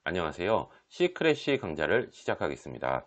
안녕하세요. C크래시 강좌를 시작하겠습니다.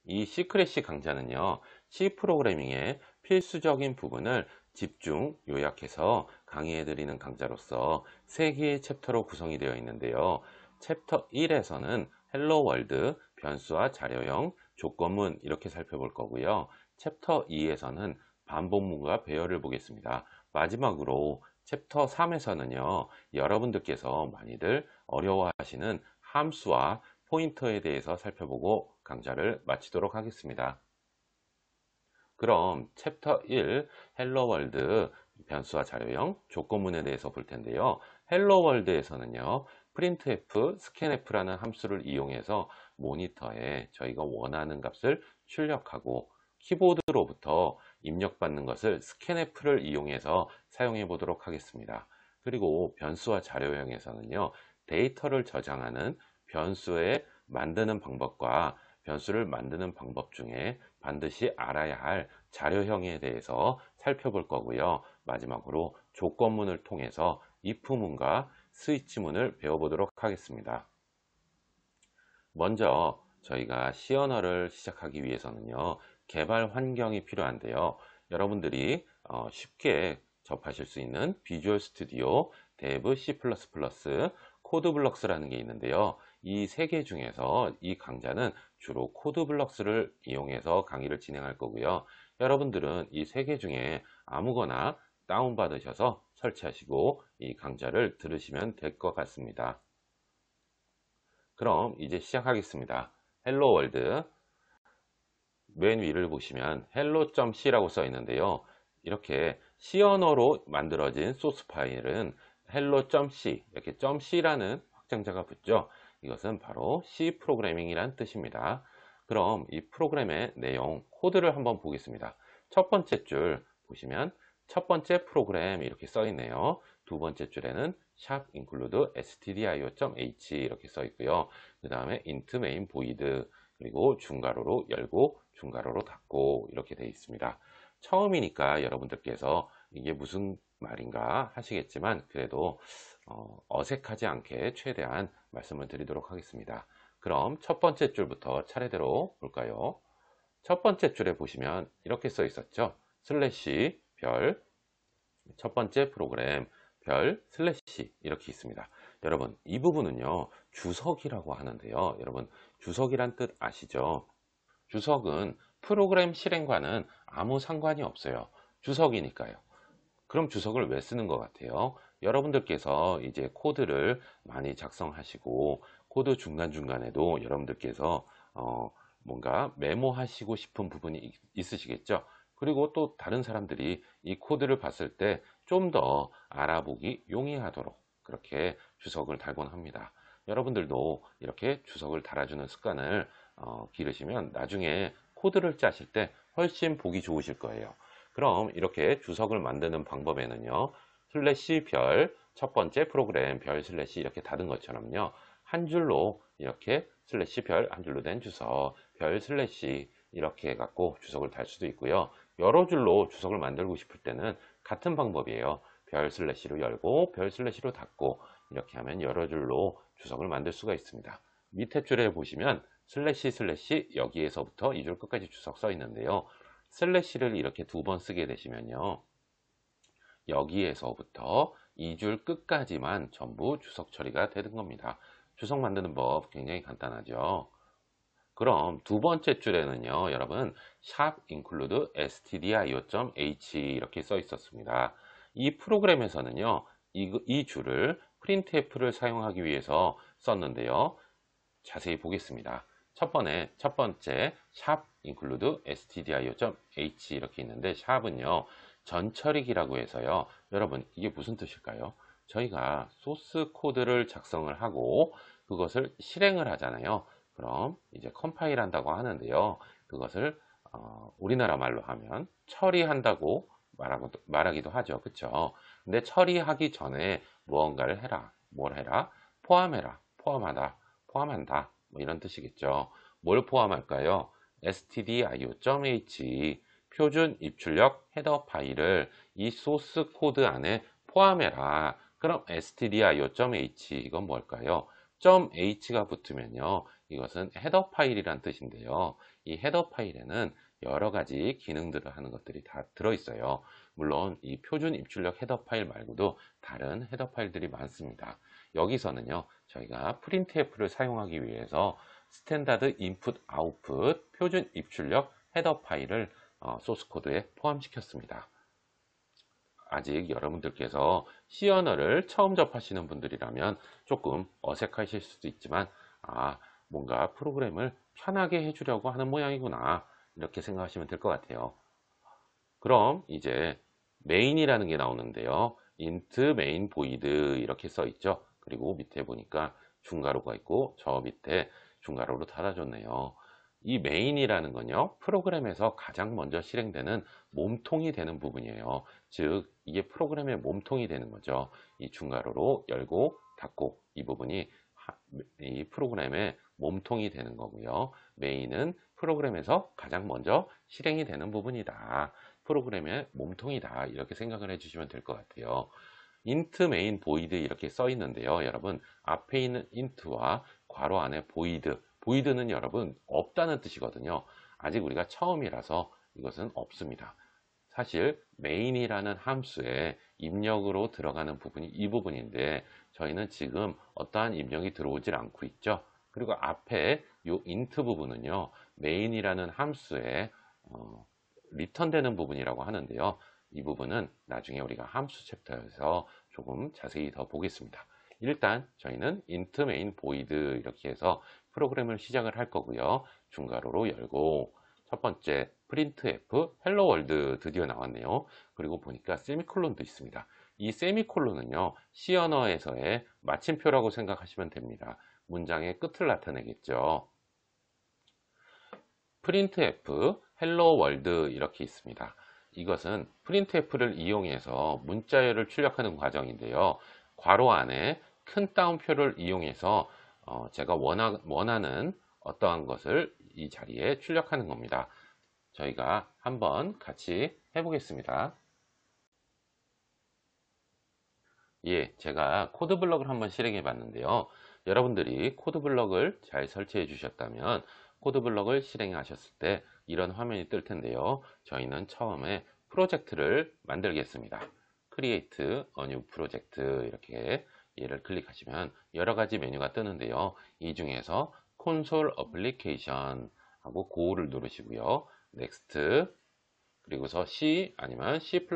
이 C크래시 강좌는요, C 프로그래밍의 필수적인 부분을 집중 요약해서 강의해 드리는 강좌로서 3개의 챕터로 구성이 되어 있는데요. 챕터 1에서는 헬로 월드, 변수와 자료형, 조건문 이렇게 살펴볼 거고요. 챕터 2에서는 반복문과 배열을 보겠습니다. 마지막으로 챕터 3에서는요, 여러분들께서 많이들 어려워하시는 함수와 포인터에 대해서 살펴보고 강좌를 마치도록 하겠습니다. 그럼 챕터 1 헬로 월드 변수와 자료형 조건문에 대해서 볼 텐데요. 헬로 월드에서는요. printf, scanf라는 함수를 이용해서 모니터에 저희가 원하는 값을 출력하고 키보드로부터 입력받는 것을 scanf를 이용해서 사용해 보도록 하겠습니다. 그리고 변수와 자료형에서는요. 데이터를 저장하는 변수에 만드는 방법과 변수를 만드는 방법 중에 반드시 알아야 할 자료형에 대해서 살펴볼 거고요. 마지막으로 조건문을 통해서 if문과 스위치문을 배워보도록 하겠습니다. 먼저 저희가 C 언어를 시작하기 위해서는요. 개발 환경이 필요한데요. 여러분들이 쉽게 접하실 수 있는 비주얼 스튜디오, 데브, C++, 코드블럭스라는 게 있는데요. 이 3개 중에서 이 강좌는 주로 코드블럭스를 이용해서 강의를 진행할 거고요. 여러분들은 이 3개 중에 아무거나 다운받으셔서 설치하시고 이 강좌를 들으시면 될 것 같습니다. 그럼 이제 시작하겠습니다. 헬로 월드 맨 위를 보시면 hello.c라고 써 있는데요. 이렇게 C 언어로 만들어진 소스 파일은 hello.c 이렇게 .c라는 확장자가 붙죠. 이것은 바로 C 프로그래밍이란 뜻입니다. 그럼 이 프로그램의 내용 코드를 한번 보겠습니다. 첫 번째 줄 보시면 첫 번째 프로그램 이렇게 써 있네요. 두 번째 줄에는 샵 include stdio.h 이렇게 써 있고요. 그 다음에 int main void 그리고 중괄호로 열고 중괄호로 닫고 이렇게 되어 있습니다. 처음이니까 여러분들께서 이게 무슨 말인가 하시겠지만 그래도 어색하지 않게 최대한 말씀을 드리도록 하겠습니다. 그럼 첫 번째 줄부터 차례대로 볼까요? 첫 번째 줄에 보시면 이렇게 써 있었죠. 슬래시 별 첫 번째 프로그램 별 슬래시 이렇게 있습니다. 여러분 이 부분은요 주석이라고 하는데요. 여러분 주석이란 뜻 아시죠? 주석은 프로그램 실행과는 아무 상관이 없어요. 주석이니까요. 그럼 주석을 왜 쓰는 것 같아요? 여러분들께서 이제 코드를 많이 작성하시고 코드 중간중간에도 여러분들께서 뭔가 메모하시고 싶은 부분이 있으시겠죠? 그리고 또 다른 사람들이 이 코드를 봤을 때 좀 더 알아보기 용이하도록 그렇게 주석을 달곤 합니다. 여러분들도 이렇게 주석을 달아주는 습관을 기르시면 나중에 코드를 짜실 때 훨씬 보기 좋으실 거예요. 그럼 이렇게 주석을 만드는 방법에는요. 슬래시 별 첫 번째 프로그램 별 슬래시 이렇게 닫은 것처럼요. 한 줄로 이렇게 슬래시 별 한 줄로 된 주석 별 슬래시 이렇게 해갖고 주석을 달 수도 있고요. 여러 줄로 주석을 만들고 싶을 때는 같은 방법이에요. 별 슬래시로 열고 별 슬래시로 닫고 이렇게 하면 여러 줄로 주석을 만들 수가 있습니다. 밑에 줄에 보시면 슬래시 슬래시 여기에서부터 이 줄 끝까지 주석 써 있는데요. 슬래시를 이렇게 2번 쓰게 되시면요. 여기에서부터 이 줄 끝까지만 전부 주석 처리가 되는 겁니다. 주석 만드는 법 굉장히 간단하죠. 그럼 두 번째 줄에는요, 여러분, 샵 include stdio.h 이렇게 써 있었습니다. 이 프로그램에서는요, 이 줄을 printf를 사용하기 위해서 썼는데요. 자세히 보겠습니다. 첫 번째 샵 include stdio.h 이렇게 있는데 샵은요 전처리기라고 해서요. 여러분 이게 무슨 뜻일까요? 저희가 소스 코드를 작성을 하고 그것을 실행을 하잖아요. 그럼 이제 컴파일 한다고 하는데요. 그것을 우리나라 말로 하면 처리한다고 말하기도 하죠. 그쵸? 근데 처리하기 전에 무언가를 해라. 뭘 해라? 포함해라. 포함하다. 포함한다. 뭐 이런 뜻이겠죠. 뭘 포함할까요? stdio.h 표준 입출력 헤더 파일을 이 소스 코드 안에 포함해라. 그럼 stdio.h 이건 뭘까요? .h가 붙으면요, 이것은 헤더 파일이란 뜻인데요. 이 헤더 파일에는 여러 가지 기능들을 하는 것들이 다 들어있어요. 물론 이 표준 입출력 헤더 파일 말고도 다른 헤더 파일들이 많습니다. 여기서는요, 저희가 프린트F를 사용하기 위해서 스탠다드 인풋 아웃풋 표준 입출력 헤더 파일을 소스 코드에 포함시켰습니다. 아직 여러분들께서 C 언어를 처음 접하시는 분들이라면 조금 어색하실 수도 있지만, 뭔가 프로그램을 편하게 해주려고 하는 모양이구나, 이렇게 생각하시면 될 것 같아요. 그럼 이제 메인이라는 게 나오는데요, int main void 이렇게 써 있죠. 그리고 밑에 보니까 중괄호가 있고 저 밑에 중괄호로 닫아줬네요. 이 메인이라는 건요, 프로그램에서 가장 먼저 실행되는 몸통이 되는 부분이에요. 즉 이게 프로그램의 몸통이 되는 거죠. 이 중괄호로 열고 닫고 이 부분이 이 프로그램의 몸통이 되는 거고요. 메인은 프로그램에서 가장 먼저 실행이 되는 부분이다, 프로그램의 몸통이다, 이렇게 생각을 해주시면 될 것 같아요. int main void 이렇게 써 있는데요, 여러분 앞에 있는 int와 괄호 안에 void는 여러분 없다는 뜻이거든요. 아직 우리가 처음이라서 이것은 없습니다. 사실 main이라는 함수에 입력으로 들어가는 부분이 이 부분인데, 저희는 지금 어떠한 입력이 들어오질 않고 있죠. 그리고 앞에 이 int 부분은요, main이라는 함수에 리턴되는 부분이라고 하는데요. 이 부분은 나중에 우리가 함수 챕터에서 조금 자세히 더 보겠습니다. 일단 저희는 int main void 이렇게 해서 프로그램을 시작을 할 거고요. 중괄호로 열고 첫 번째 printf hello world 드디어 나왔네요. 그리고 보니까 세미콜론도 있습니다. 이 세미콜론은요, C 언어에서의 마침표라고 생각하시면 됩니다. 문장의 끝을 나타내겠죠. printf hello world 이렇게 있습니다. 이것은 printf를 이용해서 문자열을 출력하는 과정인데요. 괄호 안에 큰 따옴표를 이용해서 제가 원하는 어떠한 것을 이 자리에 출력하는 겁니다. 저희가 한번 같이 해보겠습니다. 예, 제가 코드블럭을 한번 실행해 봤는데요. 여러분들이 코드블럭을 잘 설치해 주셨다면 코드블럭을 실행하셨을 때 이런 화면이 뜰 텐데요. 저희는 처음에 프로젝트를 만들겠습니다. Create a new project 이렇게 얘를 클릭하시면 여러 가지 메뉴가 뜨는데요. 이 중에서 Console Application 하고 Go를 누르시고요. Next, 그리고서 C 아니면 C++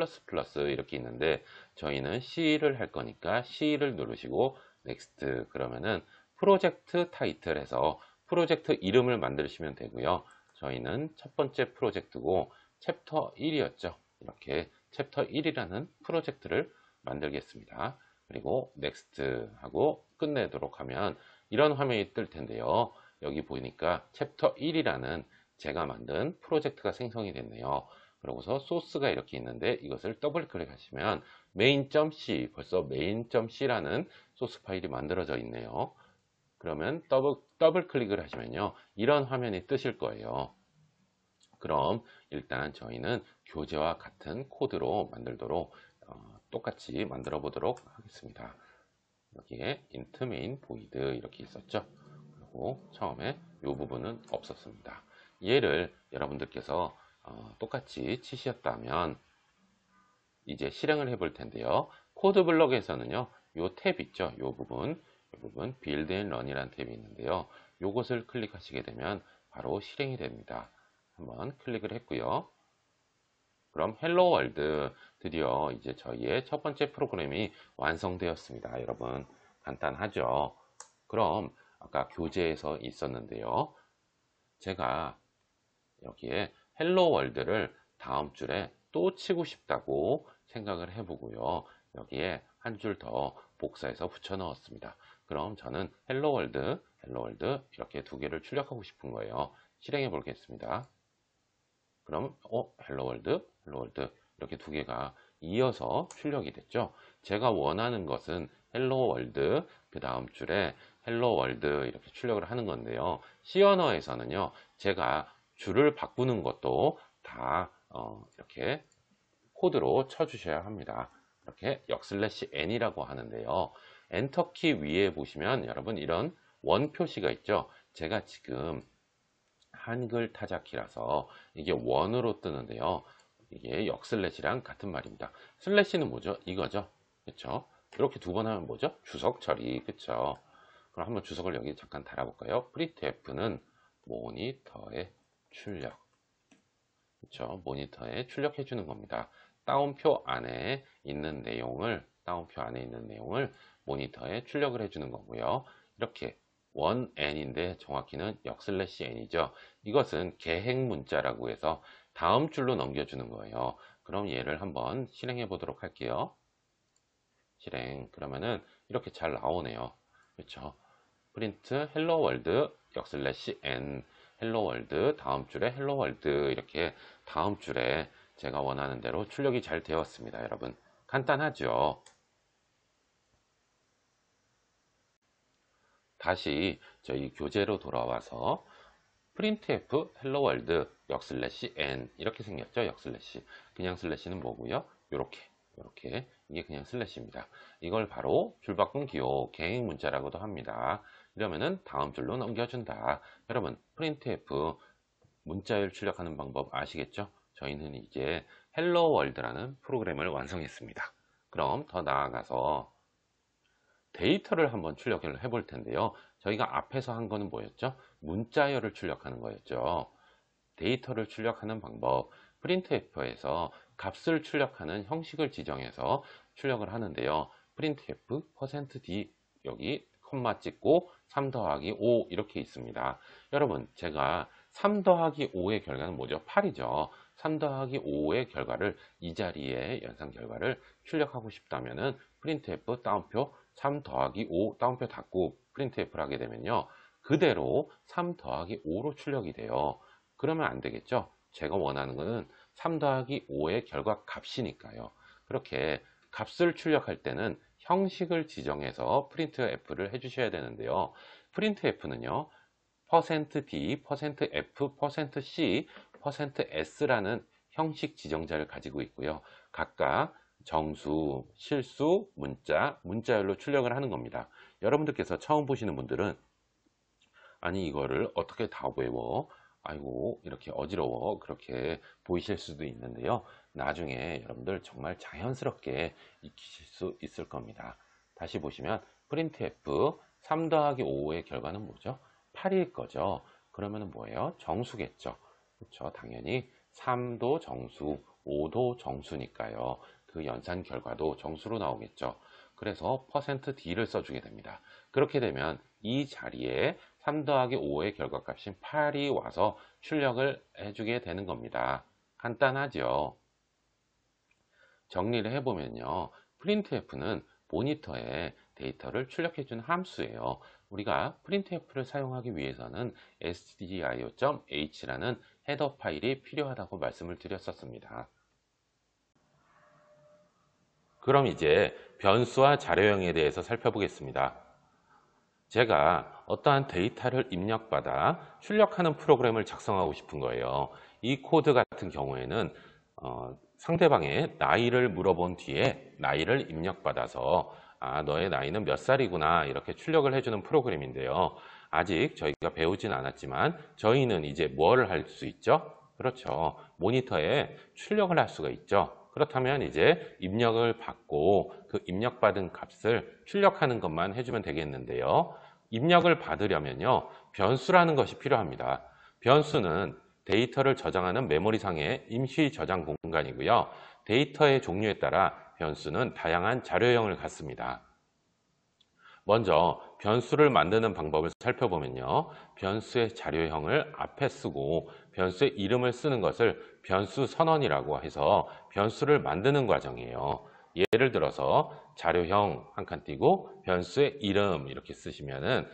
이렇게 있는데 저희는 C를 할 거니까 C를 누르시고 Next, 그러면은 프로젝트 타이틀에서 프로젝트 이름을 만드시면 되고요. 저희는 첫 번째 프로젝트고 챕터 1이었죠. 이렇게 챕터 1이라는 프로젝트를 만들겠습니다. 그리고 Next 하고 끝내도록 하면 이런 화면이 뜰 텐데요. 여기 보니까 챕터 1이라는 제가 만든 프로젝트가 생성이 됐네요. 그러고서 소스가 이렇게 있는데 이것을 더블 클릭하시면 main.c, 벌써 main.c라는 소스 파일이 만들어져 있네요. 그러면 더블 클릭을 하시면요, 이런 화면이 뜨실 거예요. 그럼 일단 저희는 교재와 같은 코드로 만들도록 똑같이 만들어 보도록 하겠습니다. 여기에 int main void 이렇게 있었죠. 그리고 처음에 이 부분은 없었습니다. 얘를 여러분들께서 똑같이 치셨다면 이제 실행을 해 볼 텐데요. 코드 블럭에서는요, 이 탭 있죠. 이 부분 Build and Run이라는 탭이 있는데요. 이것을 클릭하시게 되면 바로 실행이 됩니다. 한번 클릭을 했고요. 그럼 헬로 월드, 드디어 이제 저희의 첫 번째 프로그램이 완성되었습니다. 여러분 간단하죠? 그럼 아까 교재에서 있었는데요. 제가 여기에 헬로 월드를 다음 줄에 또 치고 싶다고 생각을 해보고요. 여기에 한 줄 더 복사해서 붙여 넣었습니다. 그럼 저는 헬로 월드 이렇게 두 개를 출력하고 싶은 거예요. 실행해 보겠습니다. 그럼 헬로 월드 이렇게 두 개가 이어서 출력이 됐죠. 제가 원하는 것은 헬로 월드 그 다음 줄에 헬로 월드 이렇게 출력을 하는 건데요. C 언어에서는요, 제가 줄을 바꾸는 것도 다 이렇게 코드로 쳐 주셔야 합니다. 이렇게 역슬래시 n이라고 하는데요. 엔터키 위에 보시면 여러분 이런 원 표시가 있죠. 제가 지금 한글 타자키라서 이게 원으로 뜨는데요. 이게 역슬래시랑 같은 말입니다. 슬래시는 뭐죠? 이거죠. 그쵸? 이렇게 두 번 하면 뭐죠? 주석 처리. 그쵸? 그럼 한번 주석을 여기 잠깐 달아볼까요? 프린트 F는 모니터에 출력. 그쵸? 모니터에 출력해 주는 겁니다. 따옴표 안에 있는 내용을 모니터에 출력을 해 주는 거고요. 이렇게 원 n인데 정확히는 역슬래시 n이죠. 이것은 계획 문자라고 해서 다음 줄로 넘겨주는 거예요. 그럼 얘를 한번 실행해 보도록 할게요. 실행. 그러면은 이렇게 잘 나오네요. 그렇죠? 프린트 헬로 월드 역슬래시 n 헬로 월드 다음 줄에 헬로 월드 이렇게 다음 줄에 제가 원하는 대로 출력이 잘 되었습니다. 여러분 간단하죠? 다시 저희 교재로 돌아와서 printf hello world 역슬래시 n 이렇게 생겼죠. 역슬래시 그냥 슬래시는 뭐고요? 요렇게 이게 그냥 슬래시입니다. 이걸 바로 줄바꿈 기호 계획 문자라고도 합니다. 이러면은 다음 줄로 넘겨준다. 여러분 printf 문자열 출력하는 방법 아시겠죠? 저희는 이제 hello world라는 프로그램을 완성했습니다. 그럼 더 나아가서 데이터를 한번 출력을 해볼 텐데요. 저희가 앞에서 한 거는 뭐였죠? 문자열을 출력하는 거였죠. 데이터를 출력하는 방법, printf에서 값을 출력하는 형식을 지정해서 출력을 하는데요. printf %d 여기 콤마 찍고 3 더하기 5 이렇게 있습니다. 여러분 제가 3 더하기 5의 결과는 뭐죠? 8이죠. 3 더하기 5의 결과를 이 자리에 연산 결과를 출력하고 싶다면은 printf 따옴표 3 더하기 5 따옴표 닫고 printf를 하게 되면요. 그대로 3 더하기 5로 출력이 돼요. 그러면 안 되겠죠? 제가 원하는 것은 3 더하기 5의 결과 값이니까요. 그렇게 값을 출력할 때는 형식을 지정해서 printf를 해주셔야 되는데요. printf는요. %d, %f, %c, %s라는 형식 지정자를 가지고 있고요. 각각 정수, 실수, 문자, 문자열로 출력을 하는 겁니다. 여러분들께서 처음 보시는 분들은 아니 이거를 어떻게 다 외워? 아이고 이렇게 어지러워 그렇게 보이실 수도 있는데요. 나중에 여러분들 정말 자연스럽게 익히실 수 있을 겁니다. 다시 보시면 printf 3 더하기 5의 결과는 뭐죠? 8일 거죠. 그러면 뭐예요? 정수겠죠. 그렇죠. 당연히 3도 정수, 5도 정수니까요. 그 연산 결과도 정수로 나오겠죠. 그래서 %d를 써주게 됩니다. 그렇게 되면 이 자리에 3 더하기 5의 결과값인 8이 와서 출력을 해주게 되는 겁니다. 간단하죠? 정리를 해보면요. printf는 모니터에 데이터를 출력해주는 함수예요. 우리가 printf를 사용하기 위해서는 stdio.h라는 헤더 파일이 필요하다고 말씀을 드렸었습니다. 그럼 이제 변수와 자료형에 대해서 살펴보겠습니다. 제가 어떠한 데이터를 입력받아 출력하는 프로그램을 작성하고 싶은 거예요. 이 코드 같은 경우에는 상대방의 나이를 물어본 뒤에 나이를 입력받아서 너의 나이는 몇 살이구나 이렇게 출력을 해주는 프로그램인데요. 아직 저희가 배우진 않았지만 저희는 이제 뭘 할 수 있죠? 그렇죠. 모니터에 출력을 할 수가 있죠. 그렇다면 이제 입력을 받고 그 입력받은 값을 출력하는 것만 해주면 되겠는데요. 입력을 받으려면요. 변수라는 것이 필요합니다. 변수는 데이터를 저장하는 메모리상의 임시 저장 공간이고요. 데이터의 종류에 따라 변수는 다양한 자료형을 갖습니다. 먼저 변수를 만드는 방법을 살펴보면요. 변수의 자료형을 앞에 쓰고 변수의 이름을 쓰는 것을 변수 선언이라고 해서 변수를 만드는 과정이에요. 예를 들어서 자료형 한 칸 띄고 변수의 이름 이렇게 쓰시면은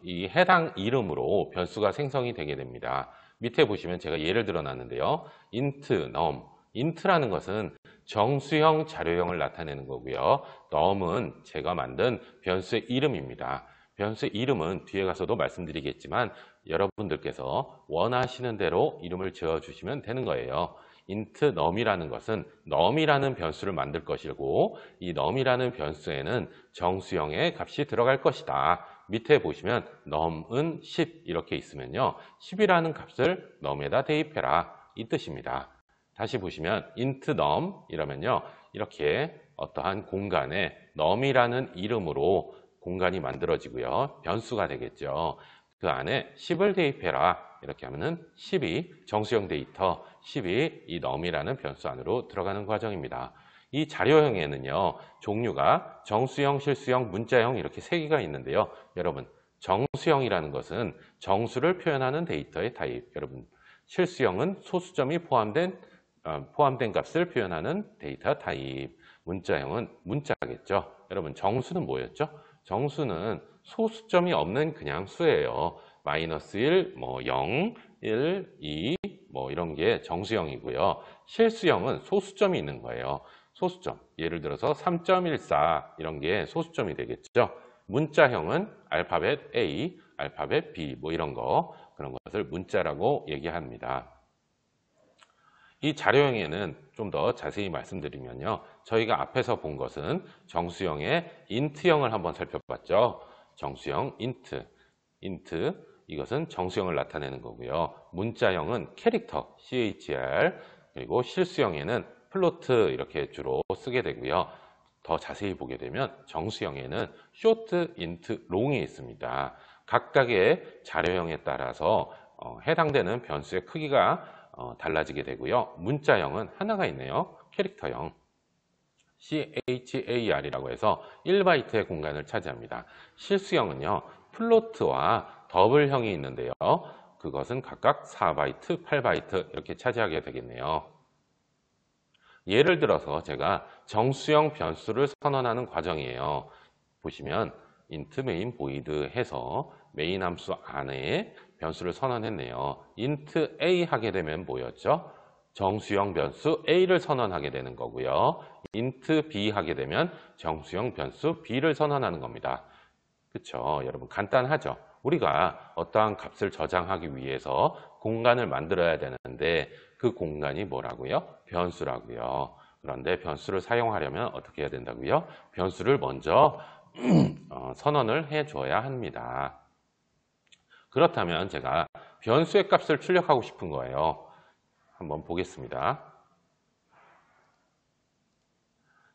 이 해당 이름으로 변수가 생성이 되게 됩니다. 밑에 보시면 제가 예를 들어 놨는데요. int num int라는 것은 정수형 자료형을 나타내는 거고요. num은 제가 만든 변수의 이름입니다. 변수의 이름은 뒤에 가서도 말씀드리겠지만 여러분들께서 원하시는 대로 이름을 지어주시면 되는 거예요. int num이라는 것은 num이라는 변수를 만들 것이고 이 num이라는 변수에는 정수형의 값이 들어갈 것이다. 밑에 보시면 num은 10 이렇게 있으면요. 10이라는 값을 num에다 대입해라 이 뜻입니다. 다시 보시면 int num 이러면요. 이렇게 어떠한 공간에 num이라는 이름으로 공간이 만들어지고요. 변수가 되겠죠. 그 안에 10을 대입해라. 이렇게 하면은 10이 정수형 데이터 10이 이 num이라는 변수 안으로 들어가는 과정입니다. 이 자료형에는요. 종류가 정수형, 실수형, 문자형 이렇게 세 개가 있는데요. 여러분 정수형이라는 것은 정수를 표현하는 데이터의 타입. 여러분 실수형은 소수점이 포함된 값을 표현하는 데이터 타입. 문자형은 문자겠죠. 여러분 정수는 뭐였죠? 정수는 소수점이 없는 그냥 수예요. 마이너스 1, 뭐 0, 1, 2, 뭐 이런 게 정수형이고요. 실수형은 소수점이 있는 거예요. 소수점. 예를 들어서 3.14 이런 게 소수점이 되겠죠. 문자형은 알파벳 A, 알파벳 B 뭐 이런 거 그런 것을 문자라고 얘기합니다. 이 자료형에는 좀 더 자세히 말씀드리면요. 저희가 앞에서 본 것은 정수형의 int형을 한번 살펴봤죠. 정수형 int 이것은 정수형을 나타내는 거고요. 문자형은 캐릭터 CHR 그리고 실수형에는 플로트 이렇게 주로 쓰게 되고요. 더 자세히 보게 되면 정수형에는 short, int, long이 있습니다. 각각의 자료형에 따라서 해당되는 변수의 크기가 달라지게 되고요. 문자형은 하나가 있네요. 캐릭터형 CHAR이라고 해서 1바이트의 공간을 차지합니다. 실수형은요. 플로트와 더블형이 있는데요. 그것은 각각 4바이트, 8바이트 이렇게 차지하게 되겠네요. 예를 들어서 제가 정수형 변수를 선언하는 과정이에요. 보시면 int main void 해서 메인 함수 안에 변수를 선언했네요. int a 하게 되면 뭐였죠? 정수형 변수 a를 선언하게 되는 거고요. int b 하게 되면 정수형 변수 b를 선언하는 겁니다. 그렇죠? 여러분 간단하죠? 우리가 어떠한 값을 저장하기 위해서 공간을 만들어야 되는데 그 공간이 뭐라고요? 변수라고요. 그런데 변수를 사용하려면 어떻게 해야 된다고요? 변수를 먼저 선언을 해줘야 합니다. 그렇다면 제가 변수의 값을 출력하고 싶은 거예요. 한번 보겠습니다.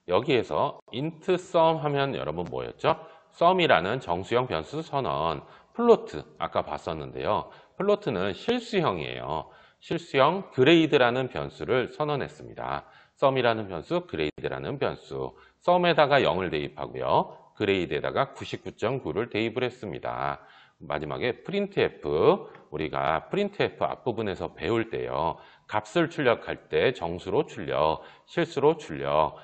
여기에서 int sum 하면 여러분 뭐였죠? sum이라는 정수형 변수 선언, 플로트 아까 봤었는데요. 플로트는 실수형이에요. 실수형 grade라는 변수를 선언했습니다. sum이라는 변수, grade라는 변수. sum에다가 0을 대입하고요. grade에다가 99.9를 대입을 했습니다. 마지막에 printf, 우리가 printf 앞부분에서 배울 때요. 값을 출력할 때 정수로 출력, 실수로 출력,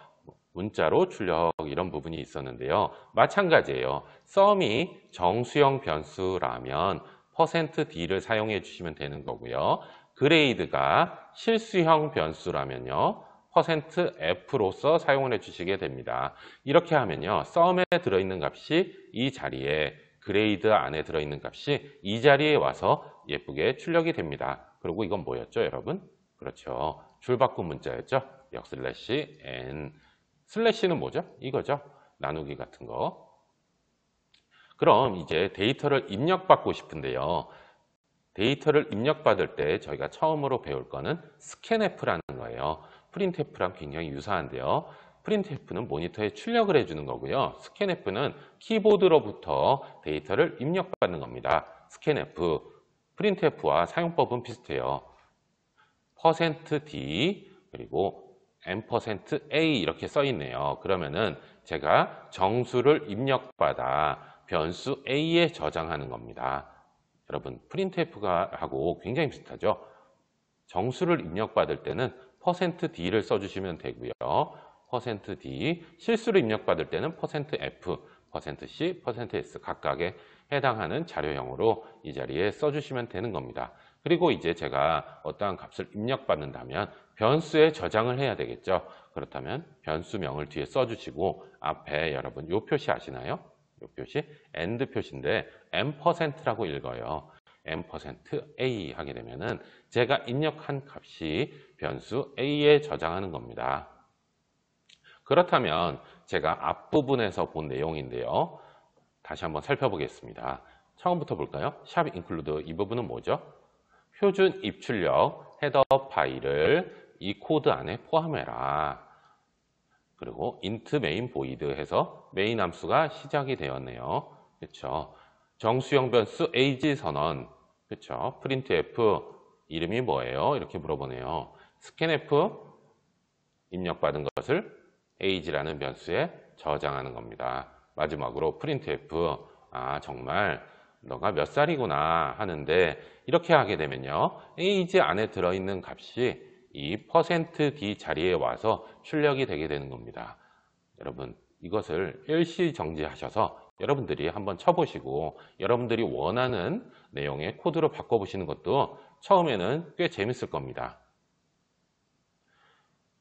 문자로 출력 이런 부분이 있었는데요. 마찬가지예요. sum이 정수형 변수라면 %d를 사용해 주시면 되는 거고요. grade가 실수형 변수라면요. %f로서 사용을 해 주시게 됩니다. 이렇게 하면요. sum에 들어있는 값이 이 자리에 grade 안에 들어있는 값이 이 자리에 와서 예쁘게 출력이 됩니다. 그리고 이건 뭐였죠, 여러분? 그렇죠. 줄바꿈 문자였죠. 역슬래시 n. 슬래시는 뭐죠? 이거죠. 나누기 같은 거. 그럼 이제 데이터를 입력받고 싶은데요. 데이터를 입력받을 때 저희가 처음으로 배울 거는 scanf라는 거예요. printf랑 굉장히 유사한데요. printf는 모니터에 출력을 해주는 거고요. scanf는 키보드로부터 데이터를 입력받는 겁니다. scanf, printf와 사용법은 비슷해요. %d 그리고 %a 이렇게 써 있네요. 그러면은 제가 정수를 입력받아 변수 a에 저장하는 겁니다. 여러분 printf가 하고 굉장히 비슷하죠. 정수를 입력받을 때는 %d를 써주시면 되고요. %d 실수를 입력받을 때는 %f, %c, %s 각각에 해당하는 자료형으로 이 자리에 써주시면 되는 겁니다. 그리고 이제 제가 어떠한 값을 입력받는다면 변수에 저장을 해야 되겠죠. 그렇다면 변수명을 뒤에 써주시고 앞에 여러분 요 표시 아시나요? 요 표시 end 표시인데 %라고 읽어요. n%a 하게 되면은 제가 입력한 값이 변수 a에 저장하는 겁니다. 그렇다면 제가 앞부분에서 본 내용인데요. 다시 한번 살펴보겠습니다. 처음부터 볼까요? 샵 include 이 부분은 뭐죠? 표준 입출력 헤더 파일을 이 코드 안에 포함해라. 그리고 int main void 해서 메인 함수가 시작이 되었네요. 그렇죠? 정수형 변수 age 선언. 그렇죠? printf 이름이 뭐예요? 이렇게 물어보네요. scanf 입력받은 것을 age라는 변수에 저장하는 겁니다. 마지막으로 printf 정말 너가 몇 살이구나 하는데 이렇게 하게 되면요. age 안에 들어있는 값이 이 %d 자리에 와서 출력이 되게 되는 겁니다. 여러분 이것을 일시정지하셔서 여러분들이 한번 쳐보시고 여러분들이 원하는 내용의 코드로 바꿔보시는 것도 처음에는 꽤 재밌을 겁니다.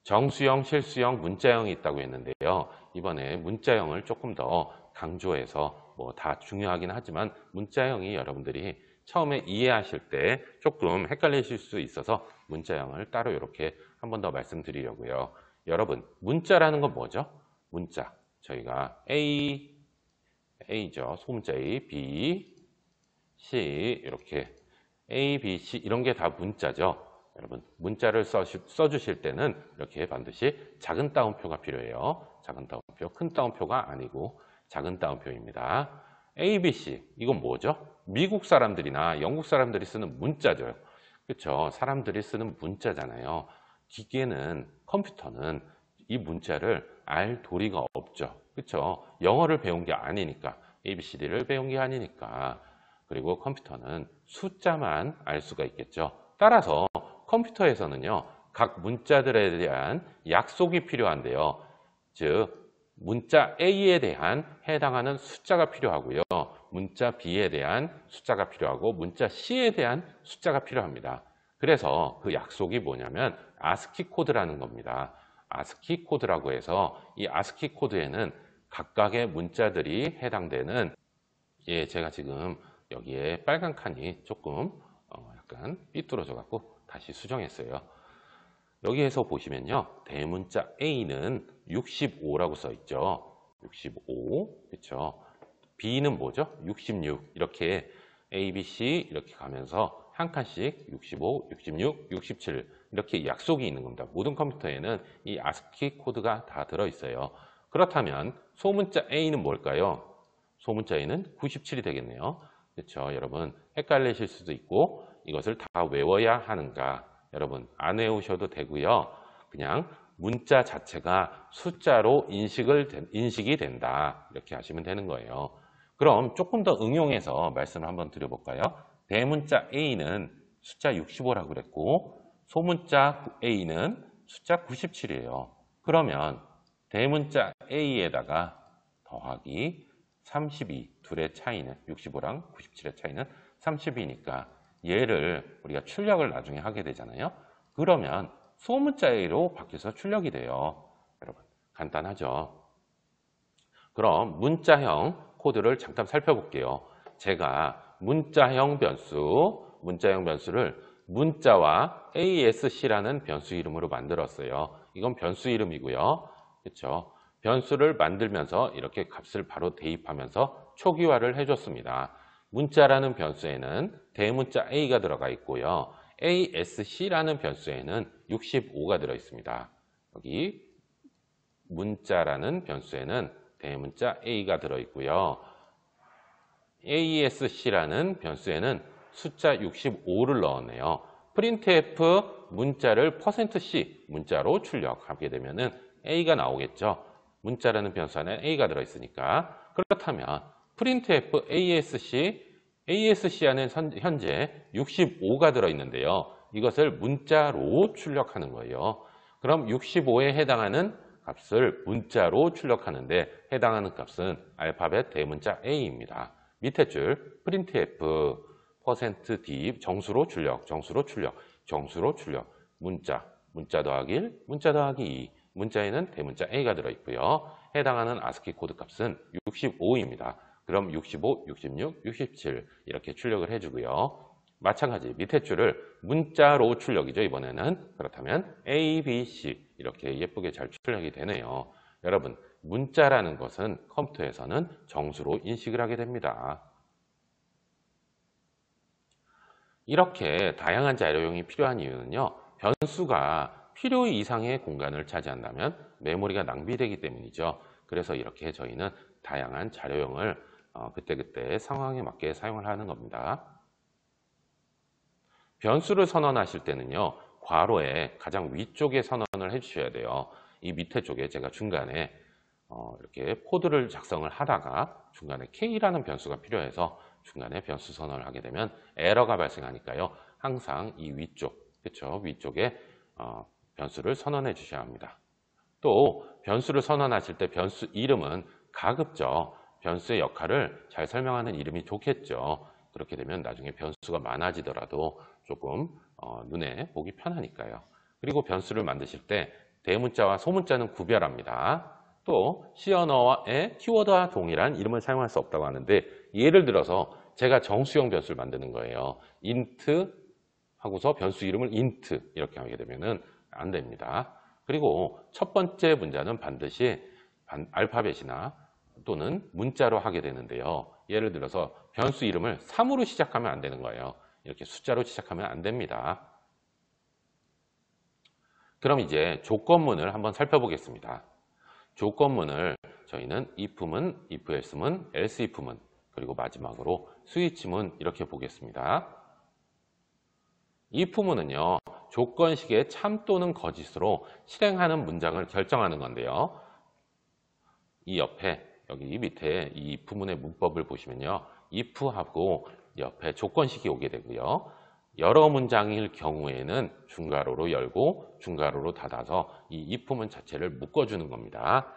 정수형, 실수형, 문자형이 있다고 했는데요. 이번에 문자형을 조금 더 강조해서 뭐 다 중요하긴 하지만 문자형이 여러분들이 처음에 이해하실 때 조금 헷갈리실 수 있어서 문자형을 따로 이렇게 한 번 더 말씀드리려고요. 여러분 문자라는 건 뭐죠? 문자 저희가 A죠. 소문자 A, B, C 이렇게 A, B, C 이런 게 다 문자죠. 여러분 문자를 써주실 때는 이렇게 반드시 작은 따옴표가 필요해요. 작은 따옴표, 큰 따옴표가 아니고 작은 따옴표입니다. A, B, C 이건 뭐죠? 미국 사람들이나 영국 사람들이 쓰는 문자죠. 그렇죠? 사람들이 쓰는 문자잖아요. 기계는 컴퓨터는 이 문자를 알 도리가 없죠. 그렇죠? 영어를 배운 게 아니니까 ABCD를 배운 게 아니니까 그리고 컴퓨터는 숫자만 알 수가 있겠죠. 따라서 컴퓨터에서는요 각 문자들에 대한 약속이 필요한데요. 즉 문자 A에 대한 해당하는 숫자가 필요하고요. 문자 B에 대한 숫자가 필요하고 문자 C에 대한 숫자가 필요합니다. 그래서 그 약속이 뭐냐면 ASCII 코드라는 겁니다. ASCII 코드라고 해서 이 ASCII 코드에는 각각의 문자들이 해당되는 제가 지금 여기에 빨간 칸이 조금 약간 삐뚤어져 갖고 다시 수정했어요. 여기에서 보시면요. 대문자 A는 65라고 써 있죠. 65. 그렇죠? B는 뭐죠? 66. 이렇게 A, B, C 이렇게 가면서 한 칸씩 65, 66, 67 이렇게 약속이 있는 겁니다. 모든 컴퓨터에는 이 ASCII 코드가 다 들어 있어요. 그렇다면 소문자 A는 뭘까요? 소문자 A는 97이 되겠네요. 그렇죠? 여러분 헷갈리실 수도 있고 이것을 다 외워야 하는가? 여러분 안 외우셔도 되고요. 그냥 문자 자체가 숫자로 인식이 된다. 이렇게 하시면 되는 거예요. 그럼 조금 더 응용해서 말씀을 한번 드려볼까요? 대문자 A는 숫자 65라고 그랬고 소문자 A는 숫자 97이에요. 그러면 대문자 A에다가 더하기 32 둘의 차이는 65랑 97의 차이는 32니까 얘를 우리가 출력을 나중에 하게 되잖아요. 그러면 소문자 A로 바뀌어서 출력이 돼요. 여러분 간단하죠. 그럼 문자형 코드를 잠깐 살펴볼게요. 제가 문자형 변수를 문자와 ASC라는 변수 이름으로 만들었어요. 이건 변수 이름이고요. 그렇죠? 변수를 만들면서 이렇게 값을 바로 대입하면서 초기화를 해줬습니다. 문자라는 변수에는 대문자 A가 들어가 있고요. ASC라는 변수에는 65가 들어 있습니다. 여기 문자라는 변수에는 대문자 A가 들어 있고요. ASC라는 변수에는 숫자 65를 넣었네요. printf 문자를 %c 문자로 출력하게 되면은 A가 나오겠죠. 문자라는 변수 안에 A가 들어 있으니까. 그렇다면 printf ASC 안에 현재 65가 들어 있는데요. 이것을 문자로 출력하는 거예요. 그럼 65에 해당하는 값을 문자로 출력하는데 해당하는 값은 알파벳 대문자 A입니다. 밑에 줄 printf %d 정수로 출력 문자 더하기 1, 문자 더하기 2 문자에는 대문자 A가 들어있고요. 해당하는 ASCII 코드 값은 65입니다. 그럼 65, 66, 67 이렇게 출력을 해주고요. 마찬가지 밑에 줄을 문자로 출력이죠. 이번에는. 그렇다면 A, B, C 이렇게 예쁘게 잘 출력이 되네요. 여러분, 문자라는 것은 컴퓨터에서는 정수로 인식을 하게 됩니다. 이렇게 다양한 자료용이 필요한 이유는요. 변수가 필요 이상의 공간을 차지한다면 메모리가 낭비되기 때문이죠. 그래서 이렇게 저희는 다양한 자료용을 그때그때 상황에 맞게 사용을 하는 겁니다. 변수를 선언하실 때는요. 괄호의 가장 위쪽에 선언을 해주셔야 돼요. 이 밑에 쪽에 제가 중간에 이렇게 코드를 작성을 하다가 중간에 K라는 변수가 필요해서 중간에 변수 선언을 하게 되면 에러가 발생하니까요. 항상 이 위쪽, 그렇죠? 위쪽에 변수를 선언해 주셔야 합니다. 또 변수를 선언하실 때 변수 이름은 가급적 변수의 역할을 잘 설명하는 이름이 좋겠죠. 그렇게 되면 나중에 변수가 많아지더라도 조금 눈에 보기 편하니까요. 그리고 변수를 만드실 때 대문자와 소문자는 구별합니다. 또 C 언어의 키워드와 동일한 이름을 사용할 수 없다고 하는데 예를 들어서 제가 정수형 변수를 만드는 거예요. int 하고서 변수 이름을 int 이렇게 하게 되면 안 됩니다. 그리고 첫 번째 문자는 반드시 알파벳이나 또는 문자로 하게 되는데요. 예를 들어서 변수 이름을 3으로 시작하면 안 되는 거예요. 이렇게 숫자로 시작하면 안 됩니다. 그럼 이제 조건문을 한번 살펴보겠습니다. 조건문을 저희는 if문, ifelse문, elseif문, 그리고 마지막으로 스위치문 이렇게 보겠습니다. if문은요. 조건식의 참 또는 거짓으로 실행하는 문장을 결정하는 건데요. 이 옆에 여기 밑에 이 if문의 문법을 보시면요. if하고 옆에 조건식이 오게 되고요. 여러 문장일 경우에는 중괄호로 열고 중괄호로 닫아서 이 if문 자체를 묶어주는 겁니다.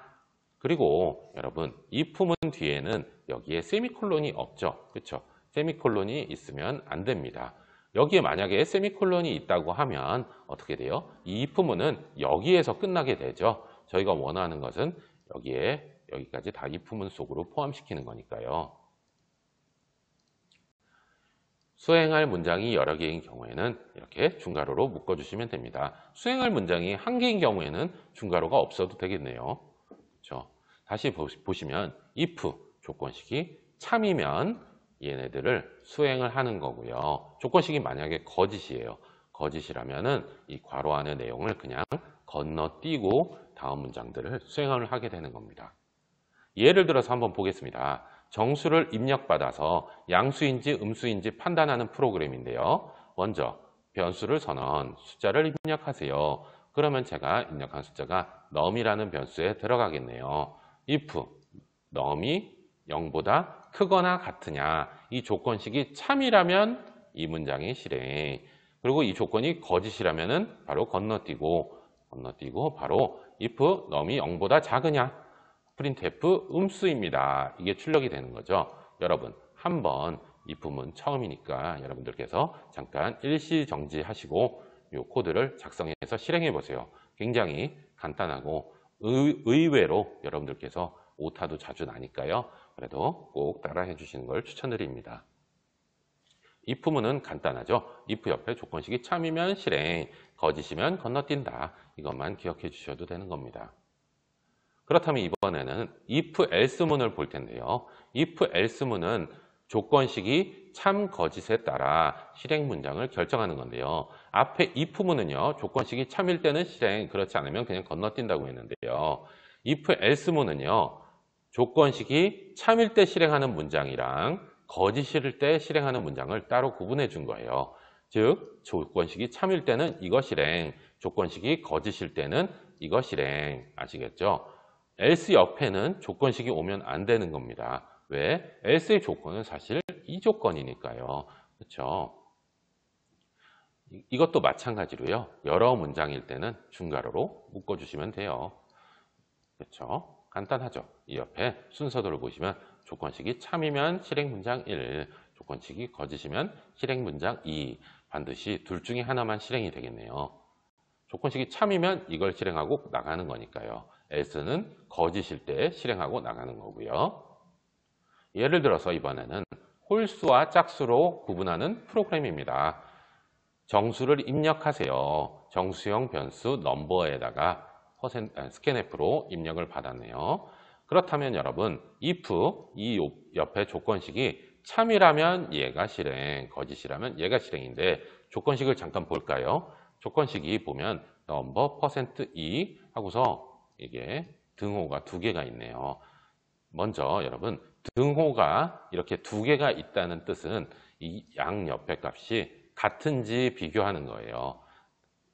그리고 여러분 if문 뒤에는 여기에 세미콜론이 없죠. 그렇죠? 세미콜론이 있으면 안 됩니다. 여기에 만약에 세미콜론이 있다고 하면 어떻게 돼요? 이 if문은 여기에서 끝나게 되죠. 저희가 원하는 것은 여기까지 다 if문 속으로 포함시키는 거니까요. 수행할 문장이 여러 개인 경우에는 이렇게 중괄호로 묶어주시면 됩니다. 수행할 문장이 한 개인 경우에는 중괄호가 없어도 되겠네요. 그렇죠? 다시 보시면 if 조건식이 참이면 얘네들을 수행을 하는 거고요. 조건식이 만약에 거짓이에요. 거짓이라면은 이 괄호 안의 내용을 그냥 건너뛰고 다음 문장들을 수행을 하게 되는 겁니다. 예를 들어서 한번 보겠습니다. 정수를 입력받아서 양수인지 음수인지 판단하는 프로그램인데요. 먼저 변수를 선언, 숫자를 입력하세요. 그러면 제가 입력한 숫자가 num이라는 변수에 들어가겠네요. if num이 0보다 크거나 같으냐, 이 조건식이 참이라면 이 문장이 실행, 그리고 이 조건이 거짓이라면 바로 건너뛰고 바로 if num이 0보다 작으냐, printf 음수입니다. 이게 출력이 되는 거죠. 여러분 한번 if문 처음이니까 여러분들께서 잠깐 일시정지 하시고 이 코드를 작성해서 실행해 보세요. 굉장히 간단하고 의외로 여러분들께서 오타도 자주 나니까요. 그래도 꼭 따라해 주시는 걸 추천드립니다. if문은 간단하죠. if 옆에 조건식이 참이면 실행, 거짓이면 건너뛴다. 이것만 기억해 주셔도 되는 겁니다. 그렇다면 이번에는 if else문을 볼 텐데요. if else문은 조건식이 참 거짓에 따라 실행 문장을 결정하는 건데요. 앞에 if문은요. 조건식이 참일 때는 실행, 그렇지 않으면 그냥 건너뛴다고 했는데요. if else문은요. 조건식이 참일 때 실행하는 문장이랑 거짓일 때 실행하는 문장을 따로 구분해 준 거예요. 즉 조건식이 참일 때는 이거 실행, 조건식이 거짓일 때는 이거 실행. 아시겠죠? else 옆에는 조건식이 오면 안 되는 겁니다. 왜? else의 조건은 사실 이 조건이니까요. 그렇죠? 이것도 마찬가지로요. 여러 문장일 때는 중괄호로 묶어주시면 돼요. 그렇죠? 간단하죠? 이 옆에 순서도를 보시면 조건식이 참이면 실행 문장 1, 조건식이 거짓이면 실행 문장 2. 반드시 둘 중에 하나만 실행이 되겠네요. 조건식이 참이면 이걸 실행하고 나가는 거니까요. else는 거짓일 때 실행하고 나가는 거고요. 예를 들어서 이번에는 홀수와 짝수로 구분하는 프로그램입니다. 정수를 입력하세요. 정수형 변수 넘버에다가 scanf로 입력을 받았네요. 그렇다면 여러분 if 이 옆에 조건식이 참이라면 얘가 실행, 거짓이라면 얘가 실행인데 조건식을 잠깐 볼까요? 조건식이 보면 넘버 %e 하고서 이게 등호가 두 개가 있네요. 먼저 여러분 등호가 이렇게 두 개가 있다는 뜻은 이 양 옆에 값이 같은지 비교하는 거예요.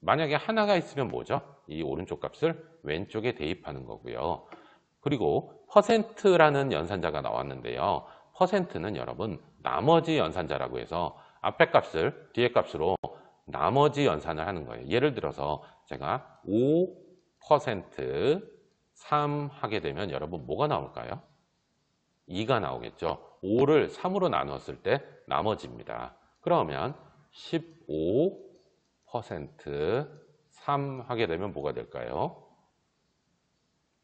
만약에 하나가 있으면 뭐죠? 이 오른쪽 값을 왼쪽에 대입하는 거고요. 그리고 %라는 연산자가 나왔는데요. %는 여러분 나머지 연산자라고 해서 앞에 값을 뒤에 값으로 나머지 연산을 하는 거예요. 예를 들어서 제가 5% 3 하게 되면 여러분 뭐가 나올까요? 2가 나오겠죠. 5를 3으로 나눴을 때 나머지입니다. 그러면 15% 3 하게 되면 뭐가 될까요?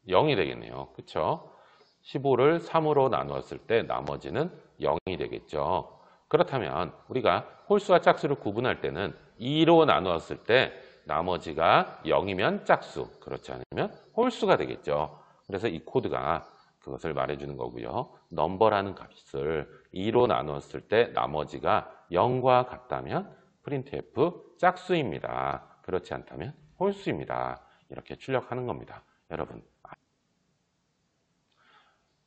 0이 되겠네요. 그쵸? 15를 3으로 나누었을 때 나머지는 0이 되겠죠. 그렇다면 우리가 홀수와 짝수를 구분할 때는 2로 나누었을 때 나머지가 0이면 짝수, 그렇지 않으면 홀수가 되겠죠. 그래서 이 코드가 그것을 말해주는 거고요. 넘버라는 값을 2로 나누었을 때 나머지가 0과 같다면 printf 짝수입니다. 그렇지 않다면 홀수입니다. 이렇게 출력하는 겁니다. 여러분.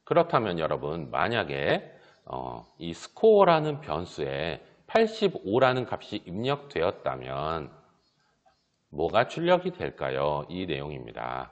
그렇다면 여러분 만약에 이 score라는 변수에 85라는 값이 입력되었다면 뭐가 출력이 될까요? 이 내용입니다.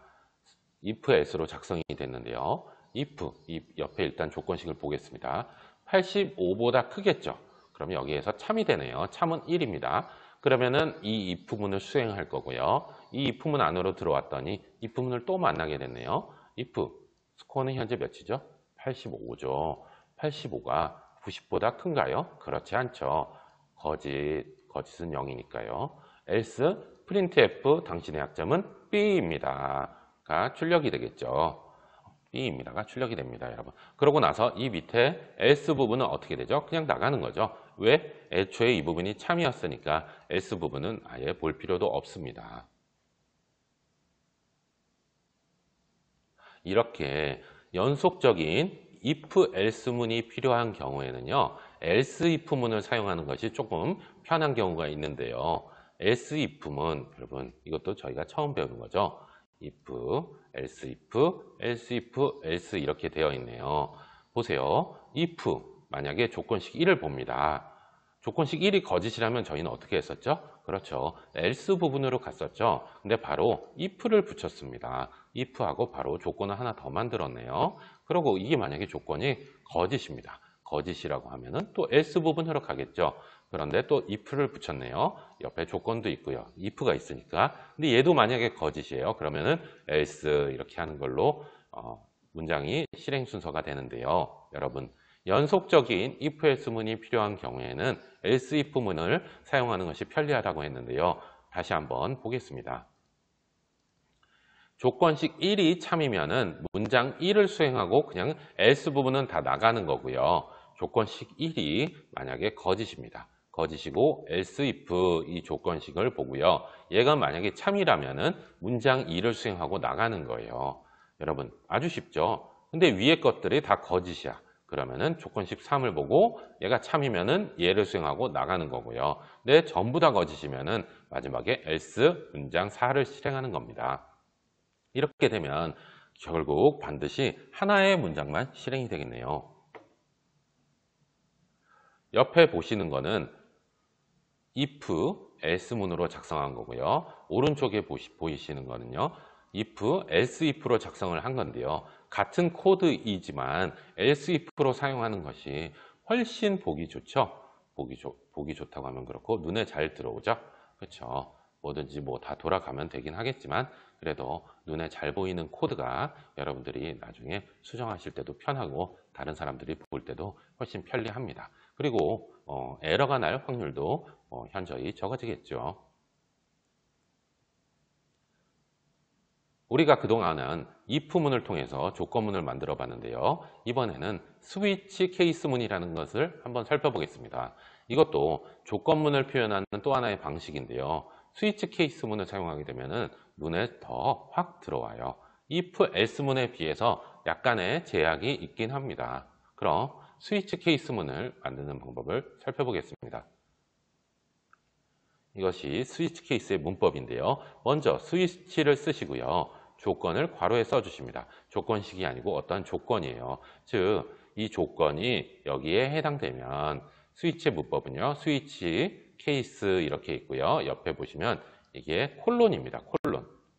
if-s로 작성이 됐는데요. if, 이 옆에 일단 조건식을 보겠습니다. 85보다 크겠죠? 그럼 여기에서 참이 되네요. 참은 1입니다. 그러면은 이 if문을 수행할 거고요. 이 if문 안으로 들어왔더니 if문을 또 만나게 됐네요. if, 스코어는 현재 몇이죠? 85죠. 85가 90보다 큰가요? 그렇지 않죠. 거짓은 0이니까요. else, printf, 당신의 약점은 B입니다. 가 출력이 되겠죠. B입니다가 출력이 됩니다, 여러분. 그러고 나서 이 밑에 else 부분은 어떻게 되죠? 그냥 나가는 거죠. 왜? 애초에 이 부분이 참이었으니까 else 부분은 아예 볼 필요도 없습니다. 이렇게 연속적인 if, else문이 필요한 경우에는요. else if문을 사용하는 것이 조금 편한 경우가 있는데요. else if문, 여러분 이것도 저희가 처음 배우는 거죠. if, else if, else if, else 이렇게 되어 있네요. 보세요. if, 만약에 조건식 1을 봅니다. 조건식 1이 거짓이라면 저희는 어떻게 했었죠? 그렇죠. else 부분으로 갔었죠. 근데 바로 if를 붙였습니다. if하고 바로 조건을 하나 더 만들었네요. 그리고 이게 만약에 조건이 거짓입니다. 거짓이라고 하면은 또 else 부분으로 가겠죠. 그런데 또 if를 붙였네요. 옆에 조건도 있고요. if가 있으니까. 근데 얘도 만약에 거짓이에요. 그러면은 else 이렇게 하는 걸로 문장이 실행 순서가 되는데요. 여러분, 연속적인 if, else문이 필요한 경우에는 else, if문을 사용하는 것이 편리하다고 했는데요. 다시 한번 보겠습니다. 조건식 1이 참이면은 문장 1을 수행하고 그냥 else 부분은 다 나가는 거고요. 조건식 1이 만약에 거짓입니다. 거짓이고 else if 이 조건식을 보고요. 얘가 만약에 참이라면은 문장 2를 수행하고 나가는 거예요. 여러분 아주 쉽죠? 근데 위에 것들이 다 거짓이야. 그러면은 조건식 3을 보고 얘가 참이면은 얘를 수행하고 나가는 거고요. 근데 전부 다 거짓이면은 마지막에 else 문장 4를 실행하는 겁니다. 이렇게 되면 결국 반드시 하나의 문장만 실행이 되겠네요. 옆에 보시는 거는 if, else문으로 작성한 거고요. 오른쪽에 보이시는 거는요. if, else if로 작성을 한 건데요. 같은 코드이지만 else if로 사용하는 것이 훨씬 보기 좋죠. 보기 좋다고 하면 그렇고 눈에 잘 들어오죠. 그렇죠. 뭐든지 뭐 다 돌아가면 되긴 하겠지만 그래도 눈에 잘 보이는 코드가 여러분들이 나중에 수정하실 때도 편하고 다른 사람들이 볼 때도 훨씬 편리합니다. 그리고 에러가 날 확률도 현저히 적어지겠죠. 우리가 그동안은 if문을 통해서 조건문을 만들어 봤는데요. 이번에는 스위치 케이스문이라는 것을 한번 살펴보겠습니다. 이것도 조건문을 표현하는 또 하나의 방식인데요. 스위치 케이스문을 사용하게 되면 눈에 더 확 들어와요. if else문에 비해서 약간의 제약이 있긴 합니다. 그럼 스위치 케이스문을 만드는 방법을 살펴보겠습니다. 이것이 스위치 케이스의 문법인데요. 먼저 스위치를 쓰시고요. 조건을 괄호에 써주십니다. 조건식이 아니고 어떤 조건이에요. 즉, 이 조건이 여기에 해당되면 스위치의 문법은요. 스위치 케이스 이렇게 있고요. 옆에 보시면 이게 콜론입니다.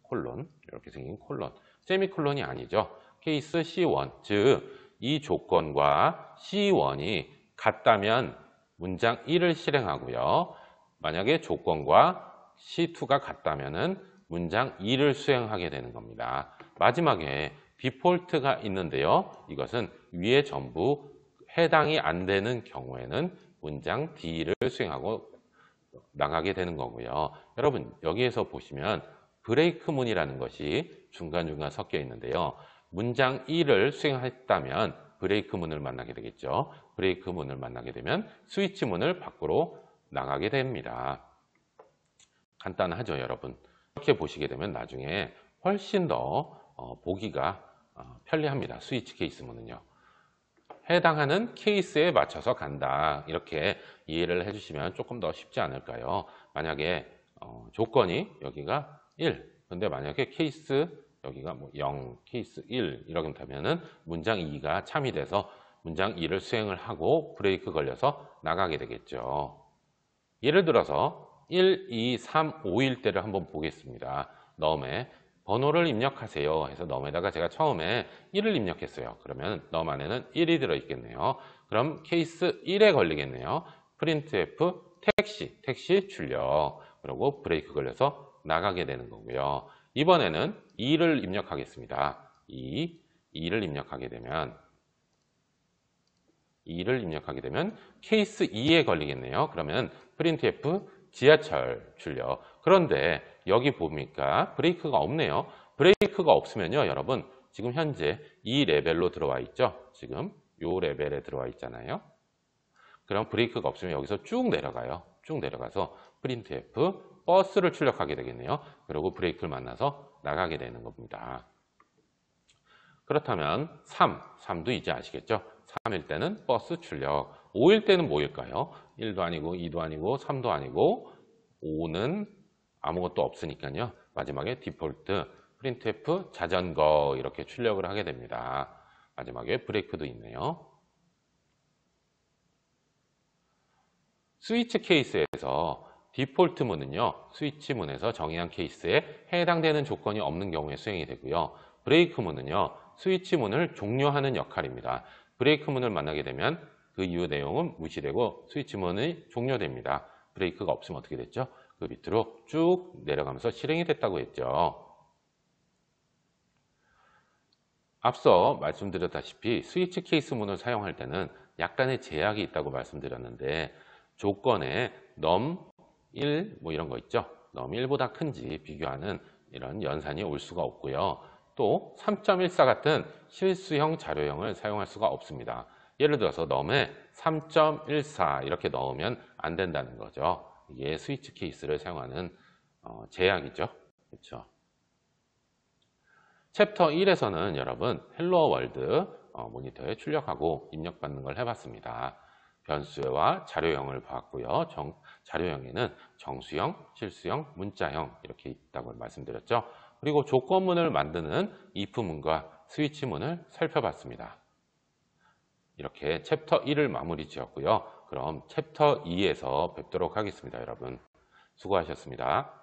콜론 이렇게 생긴 콜론. 세미콜론이 아니죠. 케이스 C1, 즉 이 조건과 C1이 같다면 문장 1을 실행하고요. 만약에 조건과 C2가 같다면 문장 2를 수행하게 되는 겁니다. 마지막에 디폴트가 있는데요. 이것은 위에 전부 해당이 안 되는 경우에는 문장 D를 수행하고 나가게 되는 거고요. 여러분 여기에서 보시면 브레이크문이라는 것이 중간중간 섞여 있는데요. 문장 2를 수행했다면 브레이크문을 만나게 되겠죠. 브레이크문을 만나게 되면 스위치문을 밖으로 나가게 됩니다. 간단하죠, 여러분? 이렇게 보시게 되면 나중에 훨씬 더 보기가 편리합니다. 스위치 케이스문은요. 해당하는 케이스에 맞춰서 간다. 이렇게 이해를 해주시면 조금 더 쉽지 않을까요? 만약에 조건이 여기가 1, 근데 만약에 케이스 여기가 뭐 0, 케이스 1 이렇게 되면은 문장 2가 참이 돼서 문장 2를 수행을 하고 브레이크 걸려서 나가게 되겠죠. 예를 들어서 1, 2, 3, 5일 때를 한번 보겠습니다. 넘에 번호를 입력하세요 해서 넘에다가 제가 처음에 1을 입력했어요. 그러면 넘 안에는 1이 들어있겠네요. 그럼 케이스 1에 걸리겠네요. printf 택시 출력. 그리고 브레이크 걸려서 나가게 되는 거고요. 이번에는 2를 입력하겠습니다. 2를 입력하게 되면 케이스 2에 걸리겠네요. 그러면 printf 지하철 출력. 그런데 여기 보니까 브레이크가 없네요. 브레이크가 없으면요, 여러분 지금 현재 이 레벨로 들어와 있죠. 지금 요 레벨에 들어와 있잖아요. 그럼 브레이크가 없으면 여기서 쭉 내려가요. 쭉 내려가서 printf 버스를 출력하게 되겠네요. 그리고 브레이크를 만나서 나가게 되는 겁니다. 그렇다면 3도 이제 아시겠죠? 3일 때는 버스 출력. 5일 때는 뭐일까요? 1도 아니고 2도 아니고 3도 아니고 5는 아무것도 없으니까요. 마지막에 디폴트 printf 자전거 이렇게 출력을 하게 됩니다. 마지막에 브레이크도 있네요. 스위치 케이스에서 디폴트문은요. 스위치문에서 정의한 케이스에 해당되는 조건이 없는 경우에 수행이 되고요. 브레이크문은요. 스위치문을 종료하는 역할입니다. 브레이크문을 만나게 되면 그 이후 내용은 무시되고 스위치문이 종료됩니다. 브레이크가 없으면 어떻게 됐죠? 그 밑으로 쭉 내려가면서 실행이 됐다고 했죠. 앞서 말씀드렸다시피 스위치 케이스문을 사용할 때는 약간의 제약이 있다고 말씀드렸는데 조건에 num1 뭐 이런 거 있죠. num1보다 큰지 비교하는 이런 연산이 올 수가 없고요. 또 3.14 같은 실수형 자료형을 사용할 수가 없습니다. 예를 들어서 num에 3.14 이렇게 넣으면 안 된다는 거죠. 이게 스위치 케이스를 사용하는 제약이죠. 그렇죠? 챕터 1에서는 여러분 헬로 월드 모니터에 출력하고 입력받는 걸 해봤습니다. 변수와 자료형을 봤고요. 자료형에는 정수형, 실수형, 문자형 이렇게 있다고 말씀드렸죠. 그리고 조건문을 만드는 if문과 스위치문을 살펴봤습니다. 이렇게 챕터 1을 마무리 지었고요. 그럼 챕터 2에서 뵙도록 하겠습니다. 여러분 수고하셨습니다.